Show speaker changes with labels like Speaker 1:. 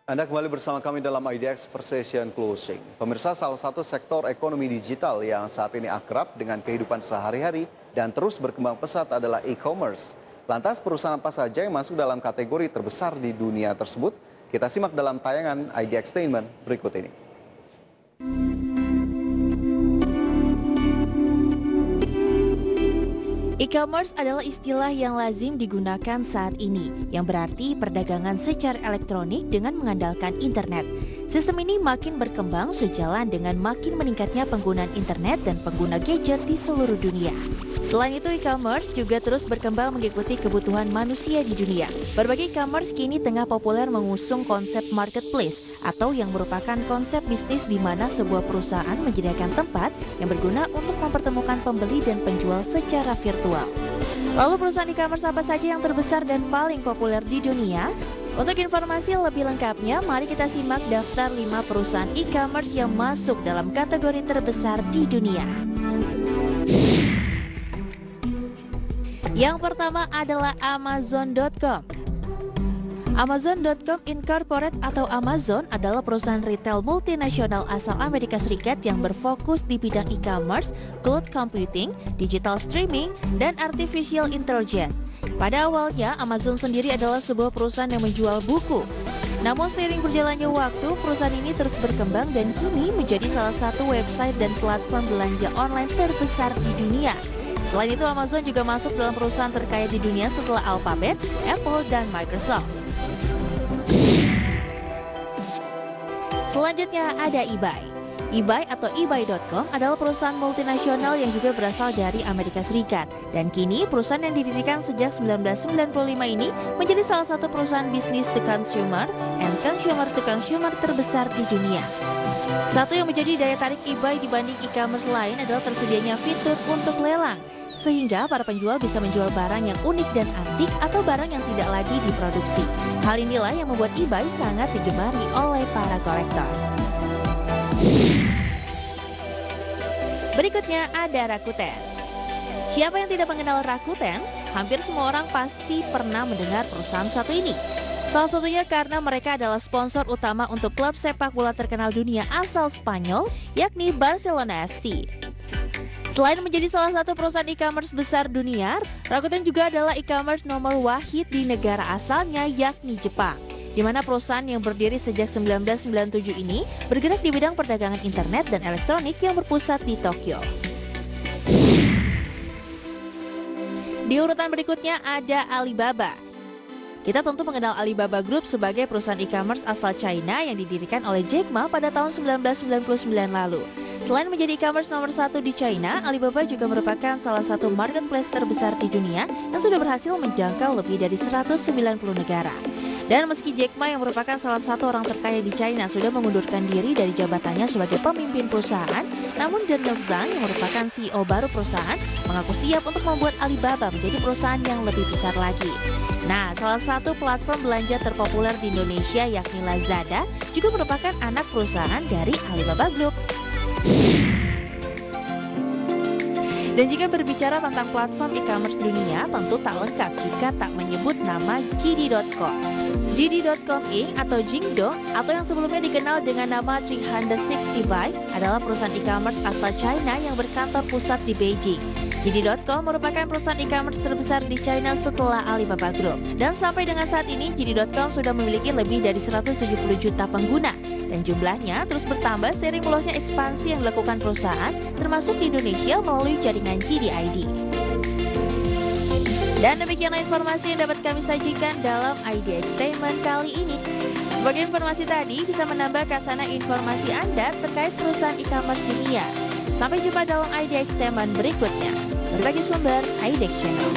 Speaker 1: Anda kembali bersama kami dalam IDX Precision Closing. Pemirsa, salah satu sektor ekonomi digital yang saat ini akrab dengan kehidupan sehari-hari dan terus berkembang pesat adalah e-commerce. Lantas perusahaan apa saja yang masuk dalam kategori terbesar di dunia tersebut? Kita simak dalam tayangan IDX Entertainment berikut ini.
Speaker 2: E-commerce adalah istilah yang lazim digunakan saat ini, yang berarti perdagangan secara elektronik dengan mengandalkan internet. Sistem ini makin berkembang sejalan dengan makin meningkatnya penggunaan internet dan pengguna gadget di seluruh dunia. Selain itu, e-commerce juga terus berkembang mengikuti kebutuhan manusia di dunia. Berbagai e-commerce kini tengah populer mengusung konsep marketplace atau yang merupakan konsep bisnis di mana sebuah perusahaan menyediakan tempat yang berguna untuk mempertemukan pembeli dan penjual secara virtual. Lalu perusahaan e-commerce apa saja yang terbesar dan paling populer di dunia? Untuk informasi lebih lengkapnya, mari kita simak daftar 5 perusahaan e-commerce yang masuk dalam kategori terbesar di dunia. Yang pertama adalah Amazon.com. Amazon.com Incorporated atau Amazon adalah perusahaan retail multinasional asal Amerika Serikat yang berfokus di bidang e-commerce, cloud computing, digital streaming, dan artificial intelligence. Pada awalnya, Amazon sendiri adalah sebuah perusahaan yang menjual buku. Namun seiring berjalannya waktu, perusahaan ini terus berkembang dan kini menjadi salah satu website dan platform belanja online terbesar di dunia. Selain itu, Amazon juga masuk dalam perusahaan terkaya di dunia setelah Alphabet, Apple, dan Microsoft. Selanjutnya ada eBay. eBay atau ebay.com adalah perusahaan multinasional yang juga berasal dari Amerika Serikat. Dan kini perusahaan yang didirikan sejak 1995 ini menjadi salah satu perusahaan bisnis to consumer and consumer to consumer terbesar di dunia. Satu yang menjadi daya tarik eBay dibanding e-commerce lain adalah tersedianya fitur untuk lelang, sehingga para penjual bisa menjual barang yang unik dan antik atau barang yang tidak lagi diproduksi. Hal inilah yang membuat eBay sangat digemari oleh para kolektor. Berikutnya ada Rakuten. Siapa yang tidak mengenal Rakuten? Hampir semua orang pasti pernah mendengar perusahaan satu ini. Salah satunya karena mereka adalah sponsor utama untuk klub sepak bola terkenal dunia asal Spanyol, yakni Barcelona FC. Selain menjadi salah satu perusahaan e-commerce besar dunia, Rakuten juga adalah e-commerce nomor wahid di negara asalnya, yakni Jepang, di mana perusahaan yang berdiri sejak 1997 ini bergerak di bidang perdagangan internet dan elektronik yang berpusat di Tokyo. Di urutan berikutnya ada Alibaba. Kita tentu mengenal Alibaba Group sebagai perusahaan e-commerce asal China yang didirikan oleh Jack Ma pada tahun 1999 lalu. Selain menjadi e-commerce nomor 1 di China, Alibaba juga merupakan salah satu marketplace terbesar di dunia yang sudah berhasil menjangkau lebih dari 190 negara. Dan meski Jack Ma yang merupakan salah satu orang terkaya di China sudah mengundurkan diri dari jabatannya sebagai pemimpin perusahaan, namun Daniel Zhang yang merupakan CEO baru perusahaan mengaku siap untuk membuat Alibaba menjadi perusahaan yang lebih besar lagi. Nah, salah satu platform belanja terpopuler di Indonesia yakni Lazada juga merupakan anak perusahaan dari Alibaba Group. Dan jika berbicara tentang platform e-commerce dunia, tentu tak lengkap jika tak menyebut nama JD.com. JD.com Inc. atau Jingdong atau yang sebelumnya dikenal dengan nama 365 adalah perusahaan e-commerce asal China yang berkantor pusat di Beijing. JD.com merupakan perusahaan e-commerce terbesar di China setelah Alibaba Group. Dan sampai dengan saat ini, JD.com sudah memiliki lebih dari 170 juta pengguna. Dan jumlahnya terus bertambah seiring meluasnya ekspansi yang dilakukan perusahaan, termasuk di Indonesia melalui jaringan JD ID. Dan demikianlah informasi yang dapat kami sajikan dalam IDX Entertainment kali ini. Sebagai informasi tadi bisa menambah khasanah informasi Anda terkait perusahaan e-commerce dunia. Sampai jumpa dalam IDX Entertainment berikutnya. Berbagi sumber IDX Channel.